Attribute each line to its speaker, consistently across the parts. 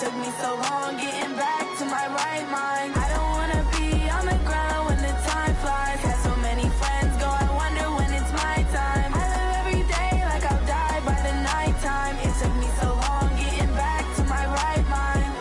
Speaker 1: took me so long getting back to my right mind. I don't wanna be on the ground when the time flies. Had so many friends go, I wonder when it's my time. I live every day like I'll die by the nighttime. It took me so long getting back to my right mind.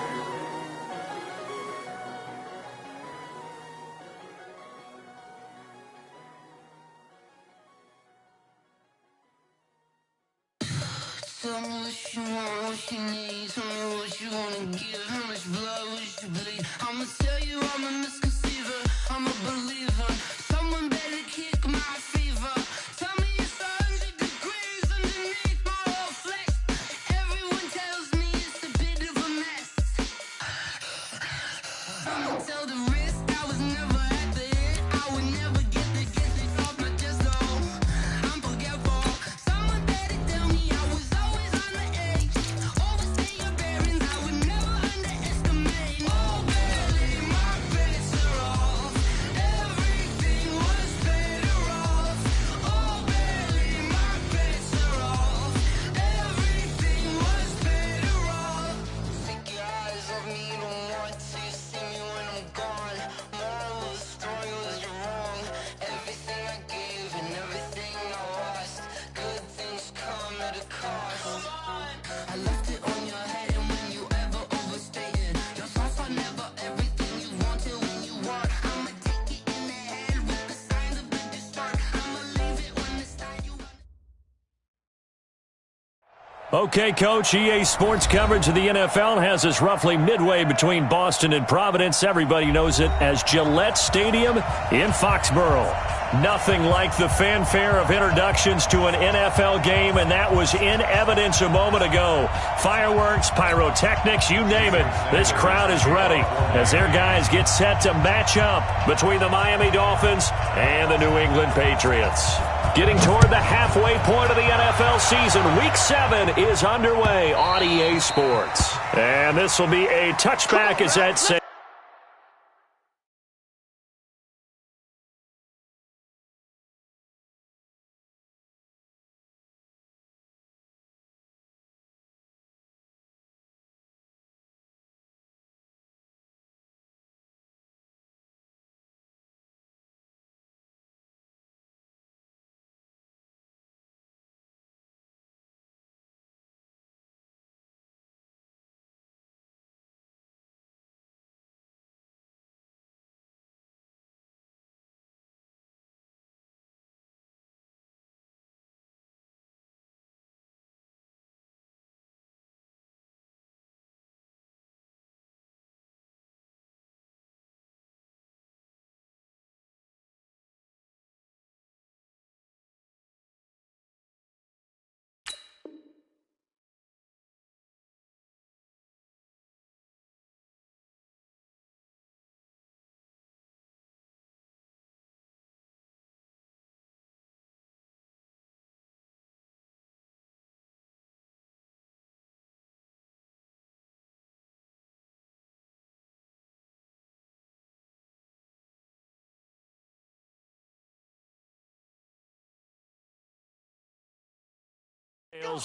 Speaker 2: Tell me what you want, what you need. Tell me what you wanna give. How much blood would you bleed? I'ma tell you I'm a misconceiver. I'm a believer. Someone better kick my fever. Tell me it's 100 degrees underneath my whole flesh. Everyone tells me it's a bit of a mess. I'ma tell the risk I was never at the end. I would never get it off my chest though. I'm forgetful. Someone better tell me I was always on the edge. Overstay your bearings, I would never underestimate. Oh, barely my bets are off. Everything was better off. Oh, barely my bets are off. Everything was better off. Take your eyes off me, don't want to see me when I'm gone. Moral of the story was you're wrong. Everything I gave and everything I lost. Good things come at a cost. I left it on your head, and when you ever overstated, your thoughts are never everything you wanted when you want. I'ma take it in the head with the signs of the distort. I'ma leave it when it's time you want.
Speaker 3: Okay, Coach, EA Sports coverage of the NFL has us roughly midway between Boston and Providence. Everybody knows it as Gillette Stadium in Foxborough. Nothing like the fanfare of introductions to an NFL game, and that was in evidence a moment ago. Fireworks, pyrotechnics, you name it. This crowd is ready as their guys get set to match up between the Miami Dolphins and the New England Patriots. Getting toward the halfway point of the NFL season, Week 7 is underway on EA Sports. And this will be a touchback as that says.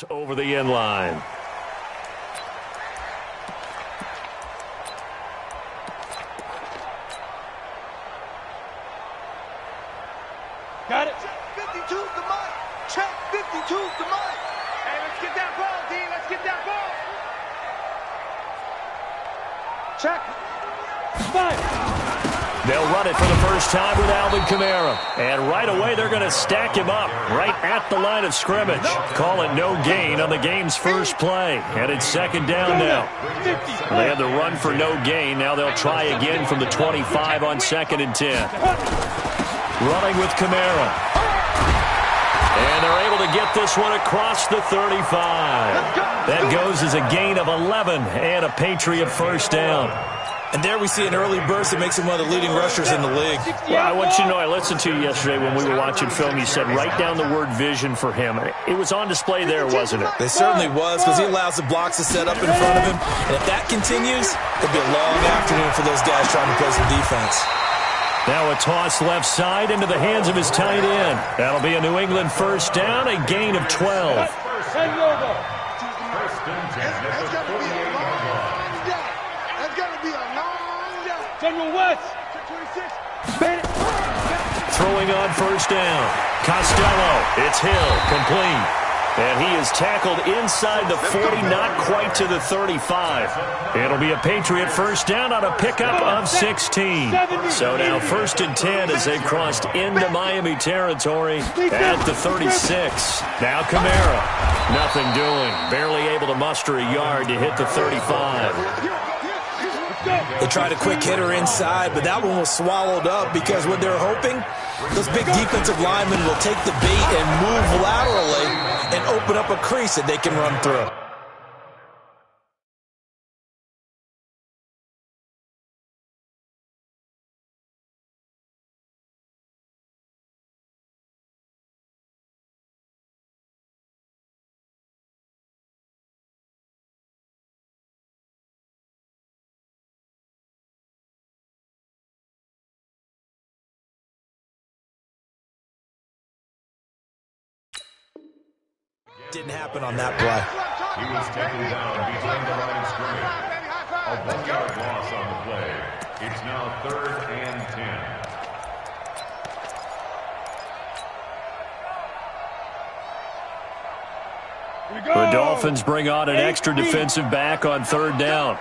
Speaker 3: Over the end line.
Speaker 4: Got it. Check 52's the mic. Check 52's the mic. Hey, let's get that ball, D. Let's get that ball. Check. Five.
Speaker 3: They'll run it for the first time with Alvin Kamara. And right away, they're going to stack him up right at the line of scrimmage. Call it no gain on the game's first play. And it's second down now. They had the run for no gain. Now they'll try again from the 25 on 2nd and 10. Running with Kamara. And they're able to get this one across the 35. That goes as a gain of 11 and a Patriot first down.
Speaker 5: And there we see an early burst that makes him one of the leading rushers in the league.
Speaker 3: Well, I want you to know, I listened to you yesterday when we were watching film. You said write down the word vision for him. It was on display there, wasn't it?
Speaker 5: It certainly was, because he allows the blocks to set up in front of him. And if that continues, it'll be a long afternoon for those guys trying to play some defense.
Speaker 3: Now a toss left side into the hands of his tight end. That'll be a New England first down, a gain of 12.
Speaker 4: That's got to be a long General West. 26.
Speaker 3: Throwing on first down. Costello. It's Hill. Complete. And he is tackled inside the 40, not quite to the 35. It'll be a Patriot first down on a pickup of 16. So now 1st and 10 as they've crossed into Miami territory at the 36. Now Kamara. Nothing doing. Barely able to muster a yard to hit the 35.
Speaker 5: They tried a quick hitter inside, but that one was swallowed up because what they're hoping, those big defensive linemen will take the bait and move laterally and open up a crease that they can run through. Didn't happen on that play.
Speaker 6: He was taken down behind the line of scrimmage. A 1-yard loss on the play. It's now 3rd and 10.
Speaker 3: The Dolphins bring on an extra defensive back on 3rd down.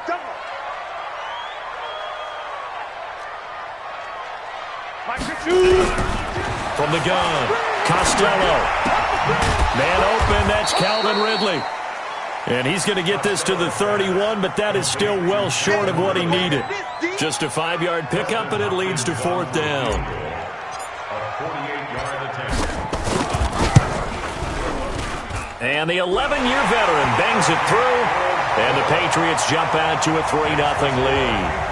Speaker 3: From the gun, Costello. Man open, that's Calvin Ridley. And he's going to get this to the 31, but that is still well short of what he needed. Just a 5-yard pickup, and it leads to 4th down.
Speaker 6: A 48-yard attempt.
Speaker 3: And the 11-year veteran bangs it through, and the Patriots jump out to a 3-0 lead.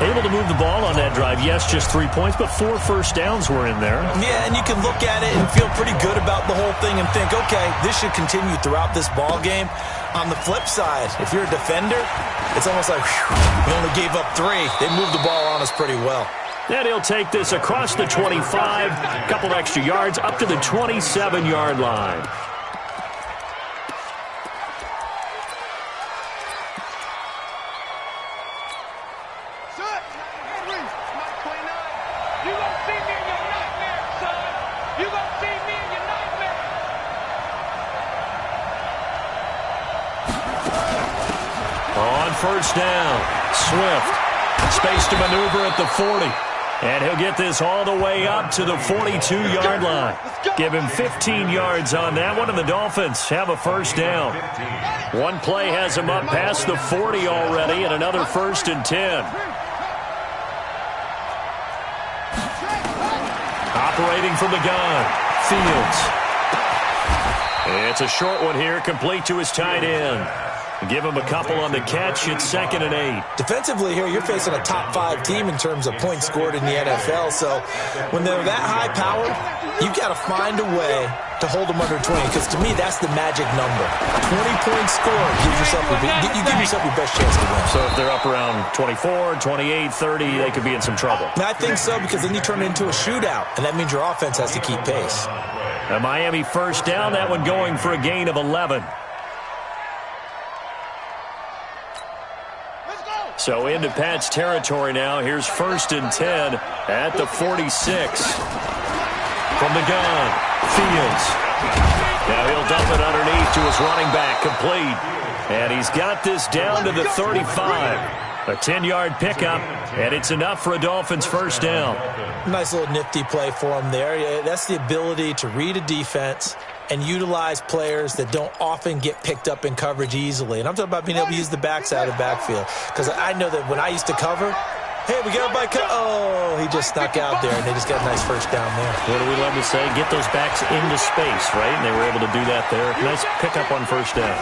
Speaker 3: Able to move the ball on that drive. Yes, just 3 points, but 4 first downs were in there.
Speaker 5: Yeah, and you can look at it and feel pretty good about the whole thing and think, okay, this should continue throughout this ball game. On the flip side, if you're a defender, it's almost like, whew, we only gave up 3. They moved the ball on us pretty well.
Speaker 3: And he'll take this across the 25, a couple extra yards, up to the 27-yard line. First down, Swift, space to maneuver at the 40, and he'll get this all the way up to the 42-yard line. Give him 15 yards on that one, and the Dolphins have a first down. One play has him up past the 40 already, and another 1st and 10. Operating from the gun, Fields. It's a short one here, complete to his tight end. Give him a couple on the catch. It's 2nd and 8.
Speaker 5: Defensively here, you're facing a top 5 team in terms of points scored in the NFL. So when they're that high-powered, you've got to find a way to hold them under 20. Because to me, that's the magic number. 20 points scored. You give yourself your best chance to win.
Speaker 3: So if they're up around 24, 28, 30, they could be in some trouble.
Speaker 5: And I think so, because then you turn it into a shootout. And that means your offense has to keep pace.
Speaker 3: A Miami first down, that one going for a gain of 11. So into Pat's territory now. Here's 1st and 10 at the 46. From the gun, Fields. Now he'll dump it underneath to his running back, complete. And he's got this down to the 35. A 10-yard pickup, and it's enough for a Dolphins first down.
Speaker 5: Nice little nifty play for him there. That's the ability to read a defense and utilize players that don't often get picked up in coverage easily. And I'm talking about being able to use the backside of backfield. Because I know that when I used to cover, hey, we got everybody oh, he just snuck out there, and they just got a nice first down there.
Speaker 3: What do we love to say? Get those backs into space, right? And they were able to do that there. Nice pickup on first down.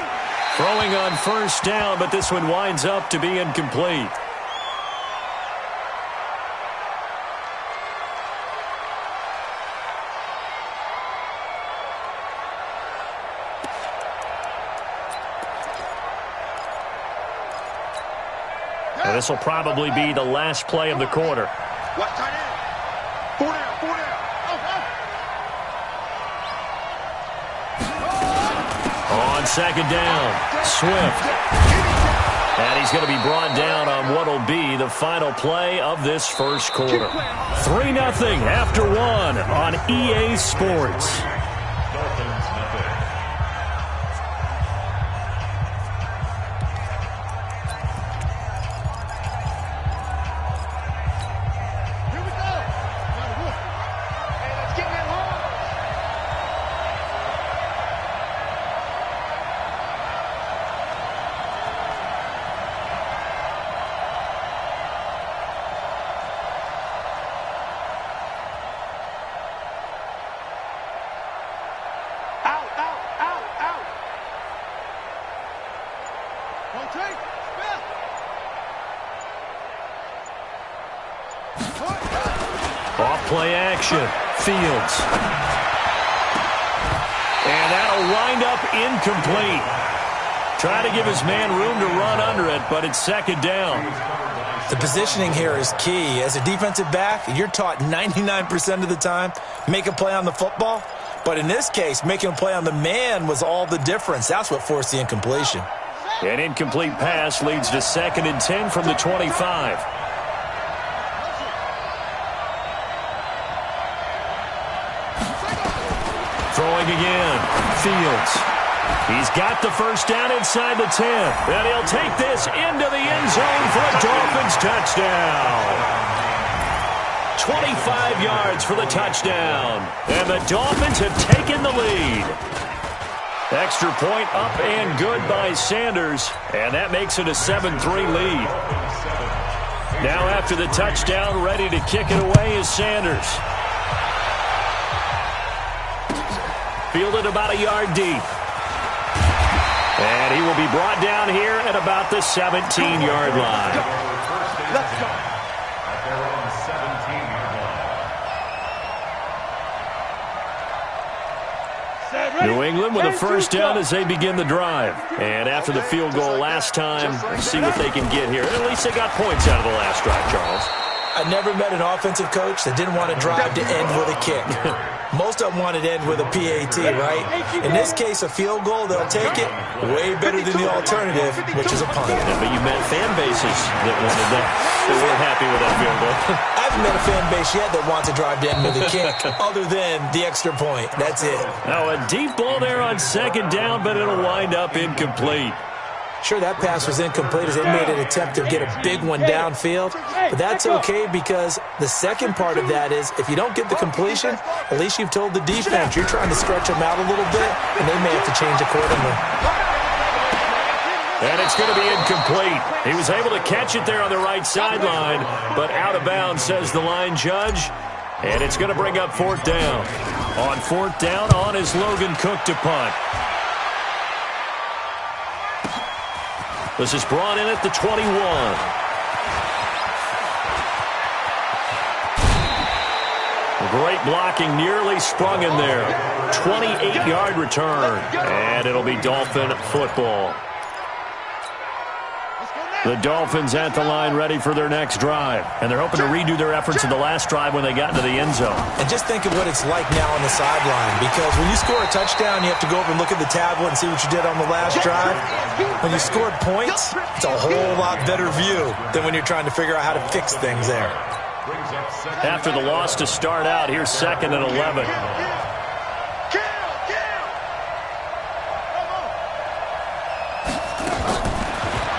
Speaker 3: Throwing on first down, but this one winds up to be incomplete. And this will probably be the last play of the quarter.
Speaker 4: Watch tight end. 4 down, 4 down.
Speaker 3: On 2nd down, Swift. And he's going to be brought down on what will be the final play of this first quarter. 3-0 after 1 on EA Sports.
Speaker 6: Dolphins nothing.
Speaker 4: Here we go. Hey, let's get that home. Out, out, out, out. Don't take. Spell.
Speaker 3: Off play action. Fields. And that'll wind up incomplete. Trying to give his man room to run under it, but it's second down.
Speaker 5: The positioning here is key. As a defensive back, you're taught 99% of the time, make a play on the football. But in this case, making a play on the man was all the difference. That's what forced the incompletion.
Speaker 3: An incomplete pass leads to 2nd and 10 from the 25. Throwing again. Fields. He's got the first down inside the 10. And he'll take this into the end zone for a Dolphins touchdown. 25 yards for the touchdown. And the Dolphins have taken the lead. Extra point up and good by Sanders. And that makes it a 7-3 lead. Now after the touchdown, ready to kick it away is Sanders. Fielded about a yard deep. And he will be brought down here at about the 17-yard line.
Speaker 4: Let's go.
Speaker 6: At their own 17-yard line.
Speaker 4: Set, ready.
Speaker 3: New England with a
Speaker 4: And
Speaker 3: first
Speaker 4: shoot,
Speaker 3: down
Speaker 4: go.
Speaker 3: as they begin the drive. And after the field goal last time, let's see what they can get here. At least they got points out of the last drive, Charles.
Speaker 5: I never met an offensive coach that didn't want to drive to end with a kick. Most of them wanted to end with a PAT, right? In this case, a field goal, they'll take it way better than the alternative, which is a punt.
Speaker 3: Yeah, but you met fan bases that wanted that. They weren't happy with that field goal.
Speaker 5: I haven't met a fan base yet that wants to drive to end with a kick, other than the extra point. That's it.
Speaker 3: Now a deep ball there on second down, but it'll wind up incomplete.
Speaker 5: Sure, that pass was incomplete as they made an attempt to get a big one downfield, but that's okay because the second part of that is if you don't get the completion, at least you've told the defense you're trying to stretch them out a little bit, and they may have to change accordingly.
Speaker 3: And it's going to be incomplete. He was able to catch it there on the right sideline, but out of bounds, says the line judge. And it's going to bring up 4th down. On 4th down, on is Logan Cook to punt. This is brought in at the 21. Great blocking, nearly sprung in there. 28-yard return, and it'll be Dolphin football. The Dolphins at the line ready for their next drive. And they're hoping to redo their efforts in the last drive when they got into the end zone.
Speaker 5: And just think of what it's like now on the sideline, because when you score a touchdown, you have to go over and look at the tablet and see what you did on the last drive. When you scored points, it's a whole lot better view than when you're trying to figure out how to fix things there.
Speaker 3: After the loss to start out, here's 2nd and 11.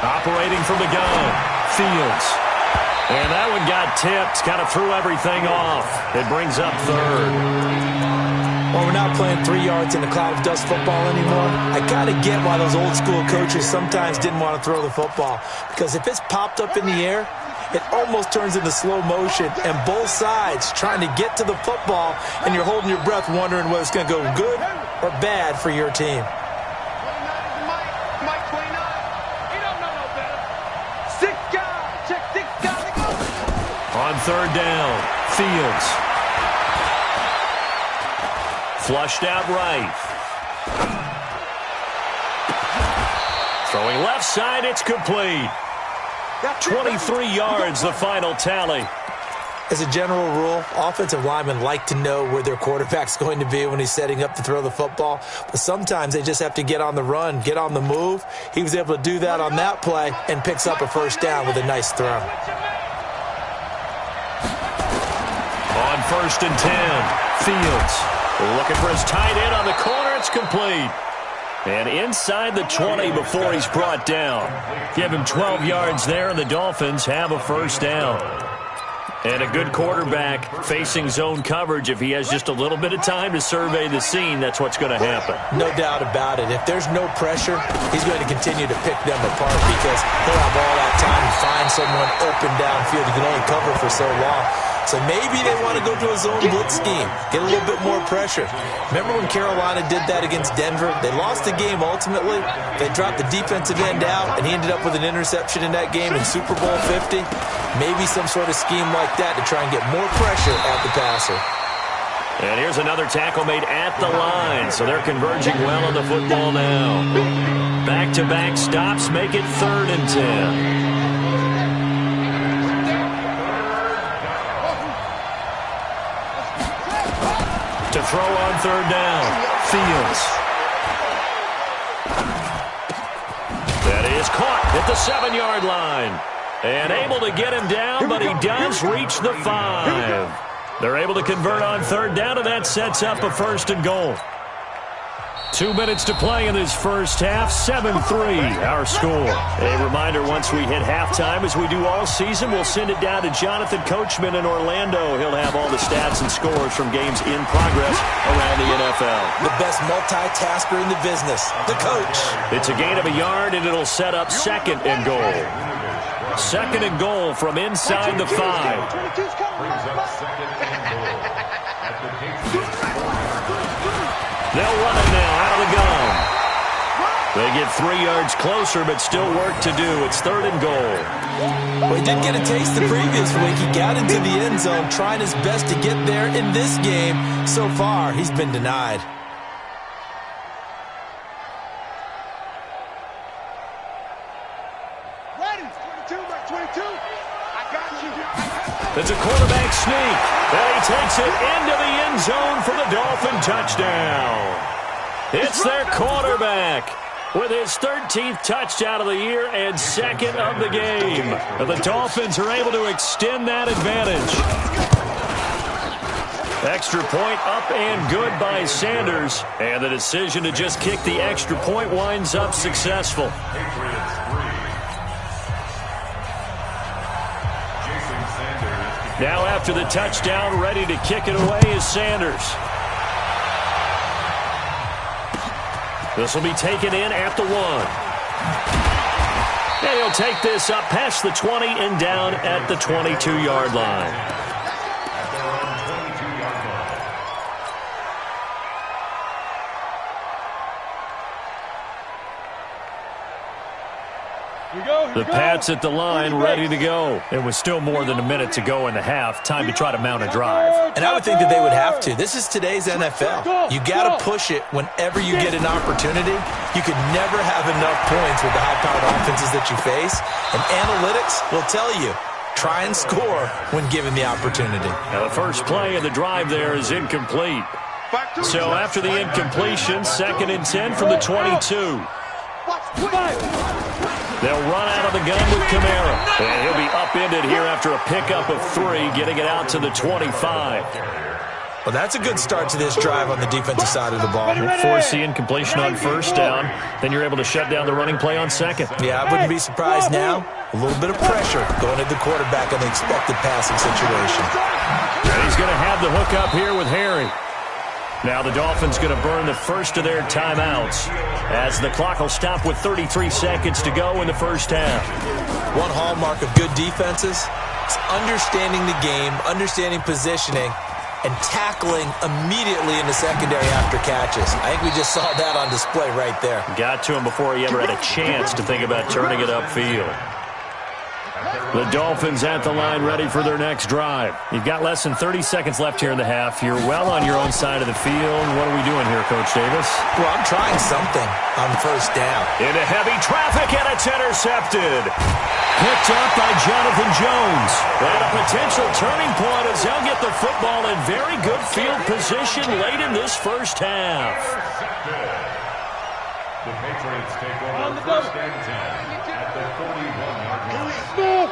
Speaker 3: Operating from the gun, Fields. And that one got tipped, kind of threw everything off. It brings up 3rd.
Speaker 5: Well, we're not playing 3 yards in a cloud of dust football anymore. I kind of get why those old school coaches sometimes didn't want to throw the football. Because if it's popped up in the air, it almost turns into slow motion. And both sides trying to get to the football, and you're holding your breath wondering whether it's going to go good or bad for your team.
Speaker 3: On 3rd down, Fields. Flushed out right. Throwing left side, it's complete. 23 yards, the final tally.
Speaker 5: As a general rule, offensive linemen like to know where their quarterback's going to be when he's setting up to throw the football. But sometimes they just have to get on the run, get on the move. He was able to do that on that play and picks up a first down with a nice throw.
Speaker 3: first and 10. Fields looking for his tight end on the corner. It's complete. And inside the 20 before he's brought down. Give him 12 yards there, and the Dolphins have a first down. And a good quarterback facing zone coverage. If he has just a little bit of time to survey the scene, that's what's going to happen.
Speaker 5: No doubt about it. If there's no pressure, he's going to continue to pick them apart because he'll have all that time to find someone open downfield. He can only cover for so long. So maybe they want to go to a zone blitz scheme, get a little bit more pressure. Remember when Carolina did that against Denver? They lost the game ultimately. They dropped the defensive end out, and he ended up with an interception in that game in Super Bowl 50. Maybe some sort of scheme like that to try and get more pressure at the passer.
Speaker 3: And here's another tackle made at the line, so they're converging well on the football now. Back-to-back stops make it 3rd and 10. To throw on 3rd down, Fields. That is caught at the 7-yard line. And able to get him down, but he does reach the 5. They're able to convert on 3rd down, and that sets up a 1st and goal. 2 minutes to play in this first half, 7-3 our score. A reminder, once we hit halftime, as we do all season, we'll send it down to Jonathan Coachman in Orlando. He'll have all the stats and scores from games in progress around the NFL.
Speaker 5: The best multitasker in the business, the coach.
Speaker 3: It's a gain of a yard, and it'll set up 2nd and goal. 2nd and goal from inside the 5.
Speaker 6: Brings up 2nd and goal at the Patriots.
Speaker 3: They'll run it now out of the gun. They get 3 yards closer, but still work to do. It's 3rd and goal.
Speaker 5: Well, he did get a taste the previous week. He got into the end zone, trying his best to get there in this game. So far, he's been denied.
Speaker 3: It's a quarterback sneak, and he takes it into the end zone for the Dolphin touchdown. It's their quarterback with his 13th touchdown of the year and 2nd of the game. And the Dolphins are able to extend that advantage. Extra point up and good by Sanders. And the decision to just kick the extra point winds up successful. Now after the touchdown, ready to kick it away is Sanders. This will be taken in at the 1. And he'll take this up past the 20 and down at the 22-yard line. The Pats at the line, ready to go. It was still more than a minute to go in the half. Time to try to mount a drive.
Speaker 5: And I would think that they would have to. This is today's NFL. You got to push it whenever you get an opportunity. You could never have enough points with the high-powered offenses that you face. And analytics will tell you, try and score when given the opportunity.
Speaker 3: Now the first play of the drive there is incomplete. So after the incompletion, 2nd and 10 from the 22. They'll run out of the gun with Kamara. And he'll be upended here after a pickup of 3, getting it out to the 25.
Speaker 5: Well, that's a good start to this drive on the defensive side of the ball.
Speaker 3: Force the incompletion on 1st down. Then you're able to shut down the running play on 2nd.
Speaker 5: Yeah, I wouldn't be surprised now. A little bit of pressure going at the quarterback on the expected passing situation.
Speaker 3: And he's going to have the hook up here with Harry. Now the Dolphins going to burn the first of their timeouts as the clock will stop with 33 seconds to go in the first half.
Speaker 5: One hallmark of good defenses is understanding the game, understanding positioning, and tackling immediately in the secondary after catches. I think we just saw that on display right there.
Speaker 3: Got to him before he ever had a chance to think about turning it upfield. The Dolphins at the line ready for their next drive. You've got less than 30 seconds left here in the half. You're well on your own side of the field. What are we doing here, Coach Davis?
Speaker 5: Well, I'm trying something on 1st down.
Speaker 3: Into heavy traffic, and it's intercepted. Picked up by Jonathan Jones. And a potential turning point as they'll get the football in very good field position late in this first half.
Speaker 6: The Patriots take over 1st and 10 at the 31-yard line.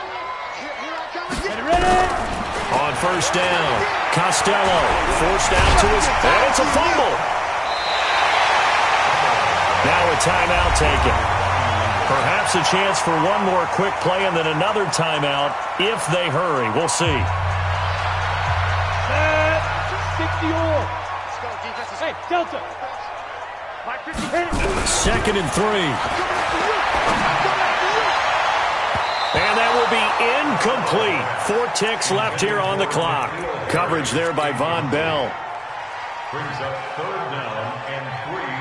Speaker 3: On 1st down, Costello forced out to his, and it's a fumble. Now a timeout taken. Perhaps a chance for one more quick play and then another timeout if they hurry. We'll see.
Speaker 4: 60 all. Hey, Delta.
Speaker 3: 2nd and 3. And that will be incomplete. 4 ticks left here on the clock. Coverage there by Von Bell.
Speaker 6: Brings up 3rd down and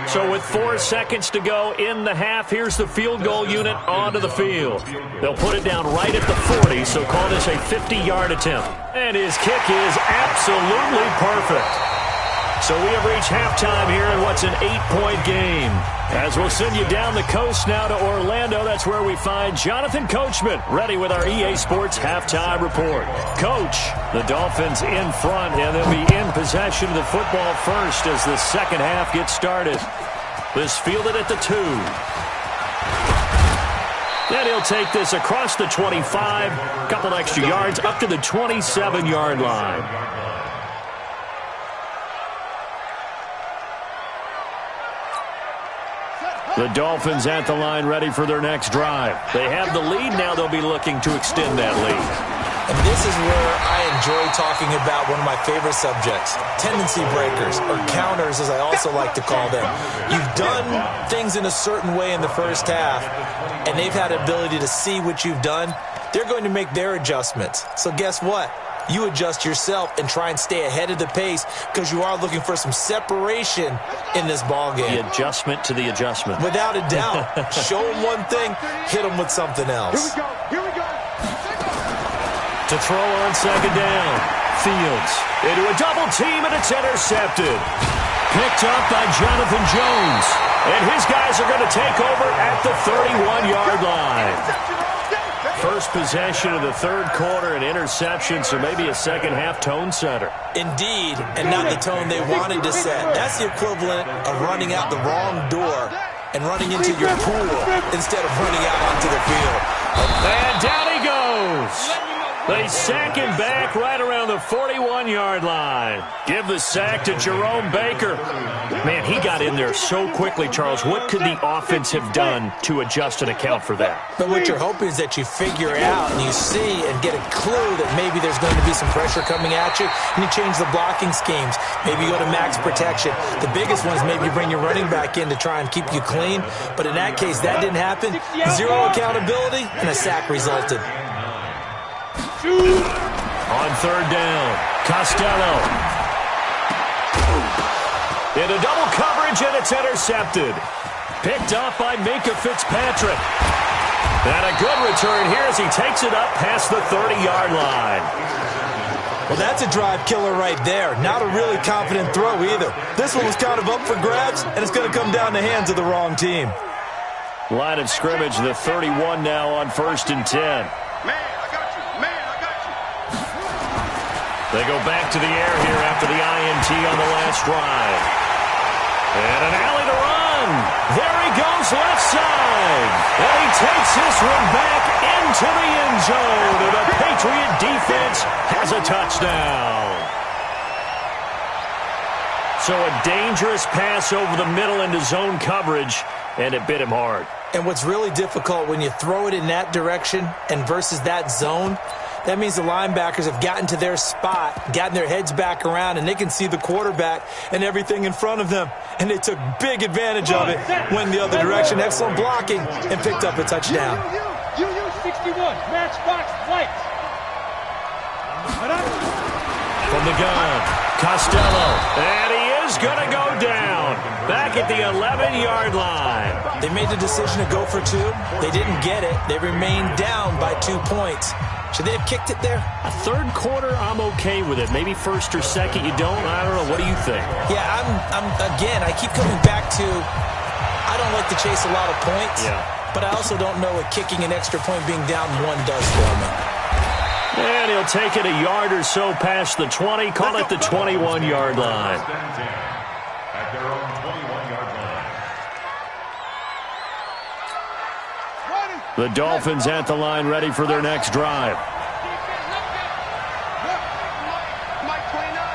Speaker 6: 3.
Speaker 3: So with 4 seconds to go in the half, here's the field goal unit onto the field. They'll put it down right at the 40, so call this a 50-yard attempt. And his kick is absolutely perfect. So we have reached halftime here in what's an 8-point game. As we'll send you down the coast now to Orlando, that's where we find Jonathan Coachman ready with our EA Sports halftime report. Coach, the Dolphins in front, and they'll be in possession of the football first as the second half gets started. This fielded at the 2. Then he'll take this across the 25, a couple extra yards up to the 27-yard line. The Dolphins at the line ready for their next drive. They have the lead. Now they'll be looking to extend that lead.
Speaker 5: And this is where I enjoy talking about one of my favorite subjects, tendency breakers, or counters as I also like to call them. You've done things in a certain way in the first half, and they've had the ability to see what you've done. They're going to make their adjustments. So guess what? You adjust yourself and try and stay ahead of the pace because you are looking for some separation in this ball game.
Speaker 3: The adjustment to the adjustment.
Speaker 5: Without a doubt. Show them one thing, hit them with something else.
Speaker 4: Here we go.
Speaker 3: To throw on 2nd down. Fields into a double team, and it's intercepted. Picked up by Jonathan Jones. And his guys are going to take over at the 31-yard line. First possession of the 3rd quarter, an interception, so maybe a second-half tone setter.
Speaker 5: Indeed, and not the tone they wanted to set. That's the equivalent of running out the wrong door and running into your pool instead of running out onto the field.
Speaker 3: And down he goes. They sack him back right around the 41-yard line. Give the sack to Jerome Baker. Man, he got in there so quickly, Charles. What could the offense have done to adjust and account for that?
Speaker 5: But what you're hoping is that you figure out and you see and get a clue that maybe there's going to be some pressure coming at you, and you change the blocking schemes. Maybe you go to max protection. The biggest one is maybe you bring your running back in to try and keep you clean. But in that case, that didn't happen. 0 accountability, and a sack resulted.
Speaker 3: On 3rd down, Costello. Into double coverage, and it's intercepted. Picked off by Minkah Fitzpatrick. And a good return here as he takes it up past the 30-yard line.
Speaker 5: Well, that's a drive killer right there. Not a really confident throw either. This one was kind of up for grabs, and it's going to come down the hands of the wrong team.
Speaker 3: Line of scrimmage, the 31 now on 1st and 10. They go back to the air here after the INT on the last drive. And an alley to run. There he goes left side. And he takes this one back into the end zone. And the Patriot defense has a touchdown. So a dangerous pass over the middle into zone coverage, and it bit him hard.
Speaker 5: And what's really difficult when you throw it in that direction and versus that zone, that means the linebackers have gotten to their spot, gotten their heads back around, and they can see the quarterback and everything in front of them. And they took big advantage of it, went the other direction, excellent blocking, and picked up a touchdown.
Speaker 4: You 61, matchbox lights.
Speaker 3: From the gun, Costello, and he is going to go down. Back at the 11-yard line.
Speaker 5: They made the decision to go for 2. They didn't get it. They remained down by 2 points. Should they have kicked it there?
Speaker 3: A 3rd quarter, I'm okay with it. Maybe 1st or 2nd, you don't. I don't know. What do you think?
Speaker 5: Yeah, again, I keep coming back to I don't like to chase a lot of points.
Speaker 3: Yeah.
Speaker 5: But I also don't know what kicking an extra point being down 1 does for me.
Speaker 3: And he'll take it a yard or so past the 20. Call it the 21-yard line.
Speaker 6: At their own 21-yard line.
Speaker 3: The Dolphins at the line ready for their next drive.
Speaker 4: Mike 29.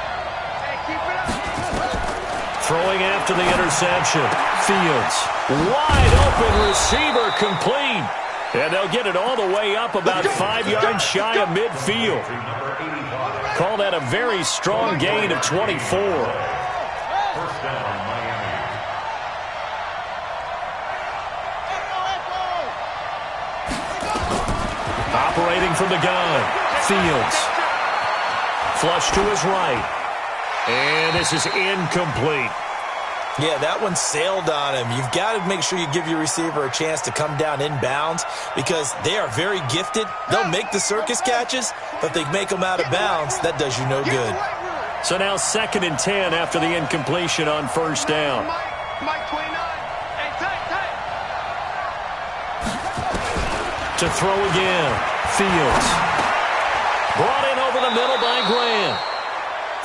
Speaker 3: Throwing after the interception. Fields. Wide open receiver complete. And they'll get it all the way up about 5 yards shy of midfield. Call that a very strong gain of 24.
Speaker 6: First down, Miami.
Speaker 3: Operating from the gun. Fields. Flush to his right. And this is incomplete.
Speaker 5: Yeah, that one sailed on him. You've got to make sure you give your receiver a chance to come down inbounds because they are very gifted. They'll make the circus catches, but if they make them out of bounds, that does you no good.
Speaker 3: So now 2nd and 10 after the incompletion on first down.
Speaker 4: Mike 29. Hey, tight.
Speaker 3: To throw again. Fields. Brought in over the middle by Grant.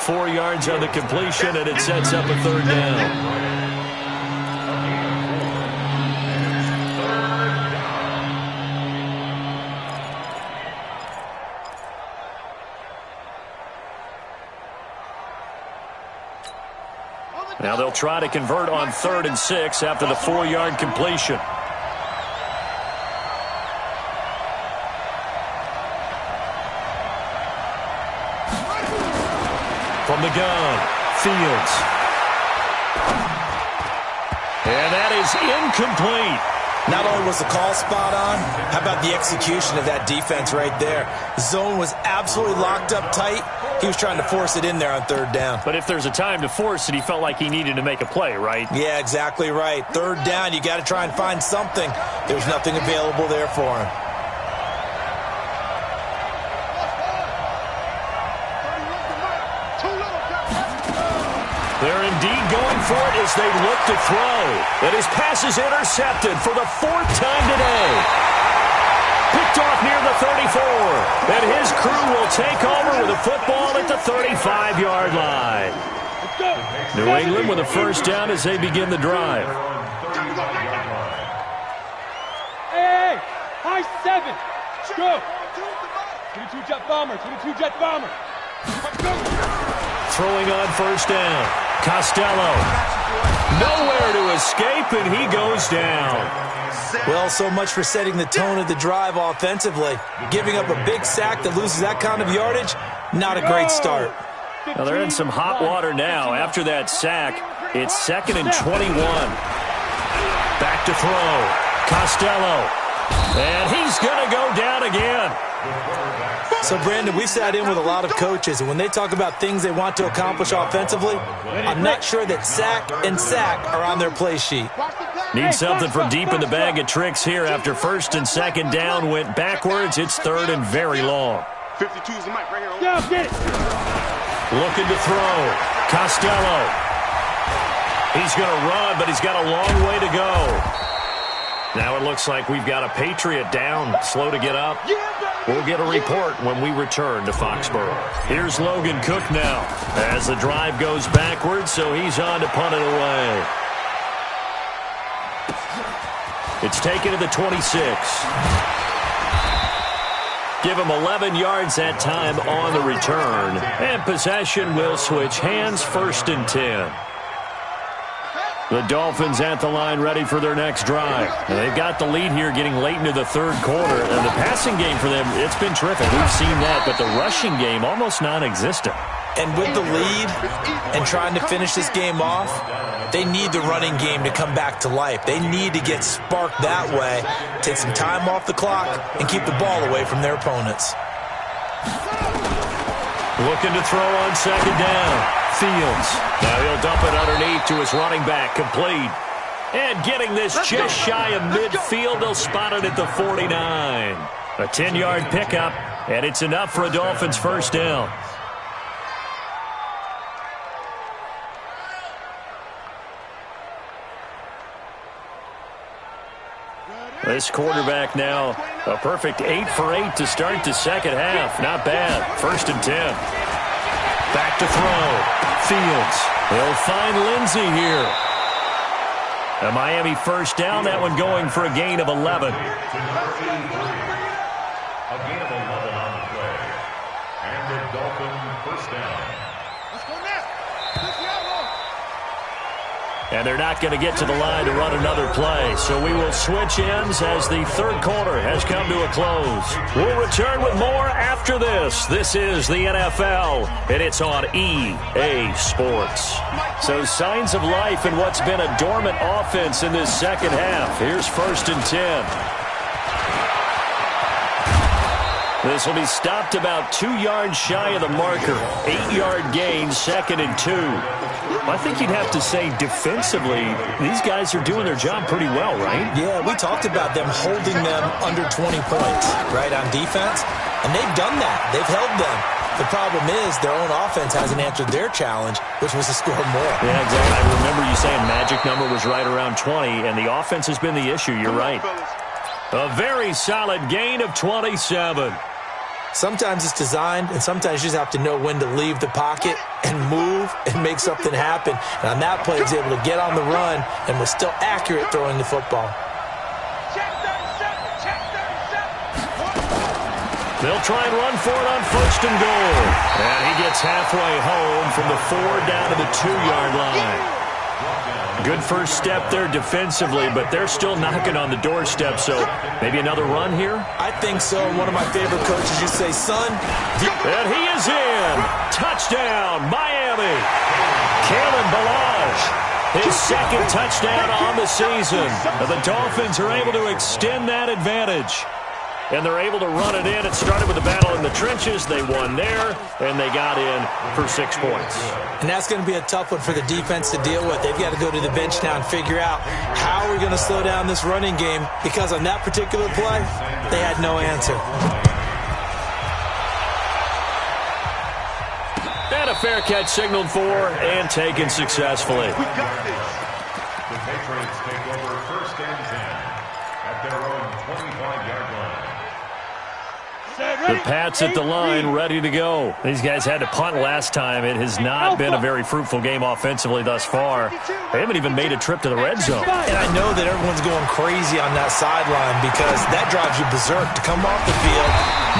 Speaker 3: 4 yards on the completion, and it sets up a 3rd down. Now they'll try to convert on 3rd and 6 after the 4-yard completion. From the gun, Fields. And that is incomplete.
Speaker 5: Not only was the call spot on, how about the execution of that defense right there? The zone was absolutely locked up tight. He was trying to force it in there on 3rd down.
Speaker 3: But if there's a time to force it, he felt like he needed to make a play, right?
Speaker 5: Yeah, exactly right. 3rd down, you got to try and find something. There's nothing available there for him.
Speaker 3: They're indeed going for it as they look to throw. And his pass is intercepted for the 4th time today. Picked off near the 34. And his crew will take over with a football at the 35-yard line. New England with a first down as they begin the drive.
Speaker 7: Hey, high 7. Go. 22 jet bomber, 22 jet bomber.
Speaker 3: Throwing on first down. Costello. Nowhere to escape, and he goes down.
Speaker 5: Well, so much for setting the tone of the drive offensively. Giving up a big sack that loses that kind of yardage, not a great start.
Speaker 3: Now they're in some hot water now. After that sack, it's 2nd and 21. Back to throw. Costello. And he's going to go down again.
Speaker 5: So, Brandon, we've sat in with a lot of coaches, and when they talk about things they want to accomplish offensively, I'm not sure that sack and sack are on their play sheet.
Speaker 3: Need something from deep in the bag of tricks here after 1st and 2nd down went backwards. It's 3rd and very long.
Speaker 4: 52 is the mic right here.
Speaker 7: Yeah, get it.
Speaker 3: Looking to throw. Costello. He's going to run, but he's got a long way to go. Now it looks like we've got a Patriot down, slow to get up. We'll get a report when we return to Foxborough. Here's Logan Cook now as the drive goes backwards, so he's on to punt it away. It's taken to the 26. Give him 11 yards that time on the return. And possession will switch hands, 1st and 10. The Dolphins at the line ready for their next drive. Now they've got the lead here getting late into the 3rd quarter. And the passing game for them, it's been terrific. We've seen that, but the rushing game almost non-existent.
Speaker 5: And with the lead and trying to finish this game off, they need the running game to come back to life. They need to get sparked that way, take some time off the clock, and keep the ball away from their opponents.
Speaker 3: Looking to throw on 2nd down. Fields. Now he'll dump it underneath to his running back. Complete. And getting this just shy of midfield, they'll spot it at the 49. A 10-yard pickup, and it's enough for a Dolphins first down. This quarterback now, a perfect 8 for 8 to start the second half. Not bad. 1st and 10. Back to throw. Fields. He'll find Lindsey here. A Miami first down. That one going for a gain of 11.
Speaker 6: A gain of 11 on the play. And the Dolphin first down.
Speaker 4: Let's go now. Let's go.
Speaker 3: And they're not going to get to the line to run another play. So we will switch ends as the third quarter has come to a close. We'll return with more after this. This is the NFL, and it's on EA Sports. So signs of life in what's been a dormant offense in this second half. Here's 1st and 10. This will be stopped about 2 yards shy of the marker. 8-yard gain, 2nd and 2. I think you'd have to say defensively, these guys are doing their job pretty well, right?
Speaker 5: Yeah, we talked about them holding them under 20 points, right, on defense. And they've done that. They've held them. The problem is their own offense hasn't answered their challenge, which was to score more.
Speaker 3: Yeah, exactly. I remember you saying magic number was right around 20, and the offense has been the issue. You're right. A very solid gain of 27.
Speaker 5: Sometimes it's designed, and sometimes you just have to know when to leave the pocket and move and make something happen. And on that play, he was able to get on the run and was still accurate throwing the football.
Speaker 3: They'll try and run for it on 1st and goal. And he gets halfway home from the 4 down to the 2-yard line. Good first step there defensively, but they're still knocking on the doorstep, so maybe another run here?
Speaker 5: I think so. One of my favorite coaches used to say, son.
Speaker 3: And he is in. Touchdown, Miami. Kalen Ballage, his 2nd touchdown on the season. The Dolphins are able to extend that advantage. And they're able to run it in. It started with a battle in the trenches. They won there, and they got in for 6 points.
Speaker 5: And that's going to be a tough one for the defense to deal with. They've got to go to the bench now and figure out how are we going to slow down this running game, because on that particular play, they had no answer.
Speaker 3: And a fair catch signaled for and taken successfully.
Speaker 6: We got this. The Patriots take over 1st and 10 at their own 25-yard line.
Speaker 3: The Pats at the line, ready to go. These guys had to punt last time. It has not been a very fruitful game offensively thus far. They haven't even made a trip to the red zone.
Speaker 5: And I know that everyone's going crazy on that sideline because that drives you berserk to come off the field,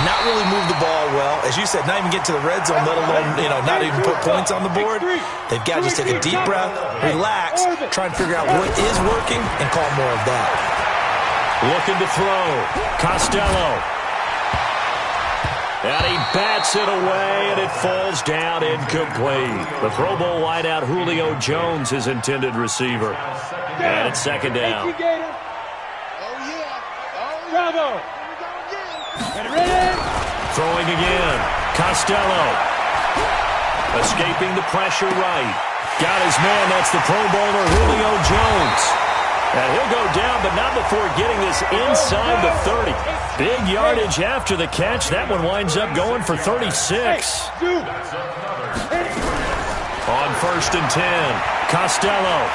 Speaker 5: not really move the ball well. As you said, not even get to the red zone, let alone, not even put points on the board. They've got to just take a deep breath, relax, try and figure out what is working, and call more of that.
Speaker 3: Looking to throw. Costello. And he bats it away, and it falls down incomplete. The Pro Bowl wideout Julio Jones, his intended receiver. And it's 2nd down.
Speaker 7: Bravo. Ready?
Speaker 3: Throwing again. Costello. Escaping the pressure right. Got his man. That's the Pro Bowler Julio Jones. And he'll go down, but not before getting this inside the 30. Big yardage after the catch. That one winds up going for 36. On 1st and 10, Costello.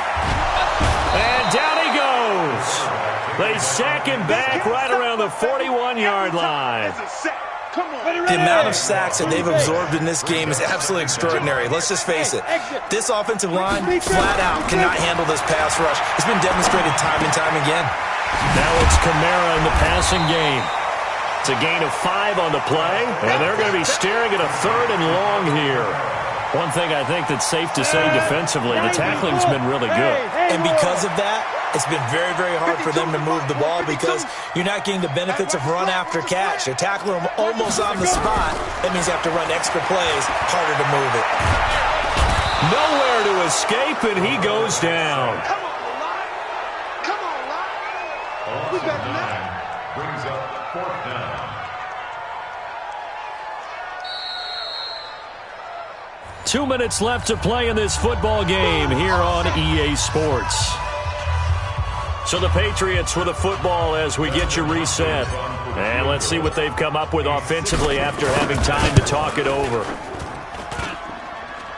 Speaker 3: And down he goes. They sack him back right around the 41-yard line.
Speaker 5: The amount of sacks that they've absorbed in this game is absolutely extraordinary. Let's just face it. This offensive line, flat out, cannot handle this pass rush. It's been demonstrated time and time again.
Speaker 3: Now it's Kamara in the passing game. It's a gain of 5 on the play, and they're going to be staring at a 3rd and long here. One thing I think that's safe to say defensively, the tackling's been really good.
Speaker 5: And because of that, it's been very, very hard for them to move the ball because you're not getting the benefits of run after catch. They're tackling them almost on the spot. That means you have to run extra plays, harder to move it.
Speaker 3: Nowhere to escape, and he goes down.
Speaker 4: Come on, Lon. We better not.
Speaker 6: Brings up 4th down.
Speaker 3: Two minutes left to play in this football game here on EA Sports. So the Patriots with the football as we get you reset. And let's see what they've come up with offensively after having time to talk it over.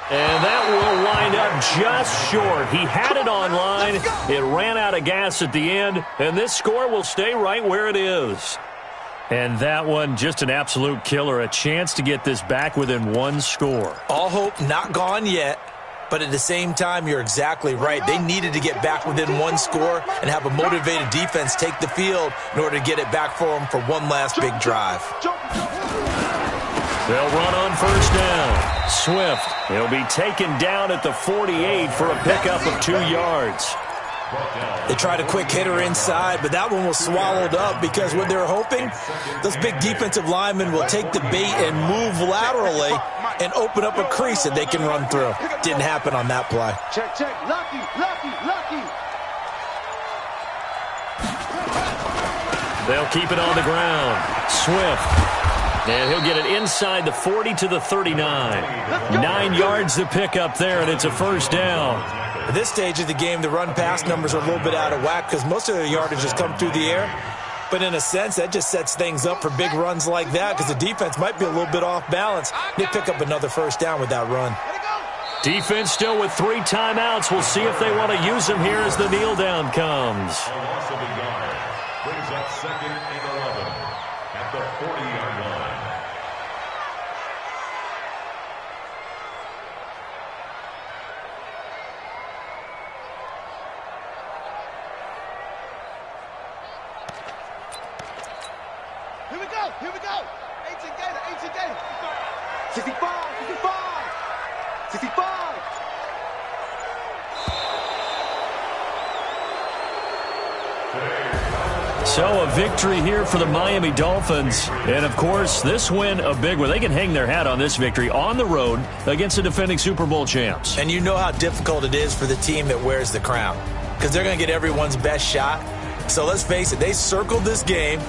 Speaker 3: And that will wind up just short. He had it online. It ran out of gas at the end. And this score will stay right where it is. And that one, just an absolute killer. A chance to get this back within 1 score.
Speaker 5: All hope not gone yet. But at the same time, you're exactly right. They needed to get back within 1 score and have a motivated defense take the field in order to get it back for them for one last big drive.
Speaker 3: They'll run on first down. Swift, he'll be taken down at the 48 for a pickup of 2 yards.
Speaker 5: They tried a quick hitter inside, but that one was swallowed up because what they're hoping, those big defensive linemen will take the bait and move laterally and open up a crease that they can run through. Didn't happen on that play.
Speaker 4: Check, check. Lucky, lucky, lucky.
Speaker 3: They'll keep it on the ground. Swift. And he'll get it inside the 40 to the 39. 9 yards to pick up there, and it's a first down.
Speaker 5: At this stage of the game, the run-pass numbers are a little bit out of whack because most of their yardage has come through the air. But in a sense, that just sets things up for big runs like that because the defense might be a little bit off balance. They pick up another first down with that run.
Speaker 3: Defense still with 3 timeouts. We'll see if they want to use them here as the kneel down comes.
Speaker 6: A loss of a yard brings up 2nd and 11 at the 40-yard line.
Speaker 4: Here we go, here we go. 18 Gator, 18 Gator. 65, 65, 65.
Speaker 3: So a victory here for the Miami Dolphins. And, of course, this win a big one. They can hang their hat on this victory on the road against the defending Super Bowl champs.
Speaker 5: And you know how difficult it is for the team that wears the crown because they're going to get everyone's best shot. So let's face it, they circled this game.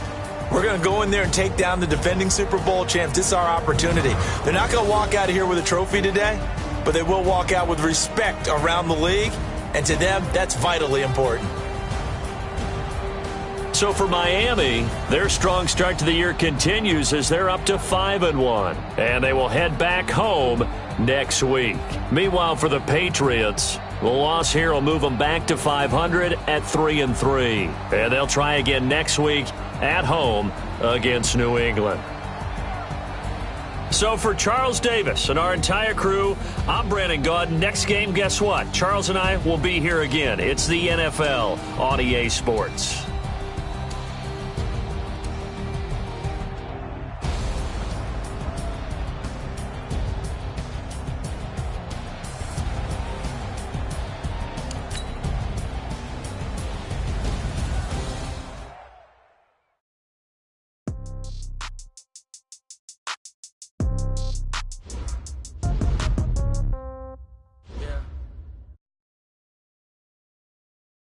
Speaker 5: We're going to go in there and take down the defending Super Bowl champs. This is our opportunity. They're not going to walk out of here with a trophy today, but they will walk out with respect around the league. And to them, that's vitally important.
Speaker 3: So for Miami, their strong start to the year continues as they're up to 5-1. And they will head back home next week. Meanwhile, for the Patriots, the loss here will move them back to 500 at 3-3. And they'll try again next week at home against New England. So for Charles Davis and our entire crew, I'm Brandon Gaudin. Next game, guess what? Charles and I will be here again. It's the NFL on EA Sports.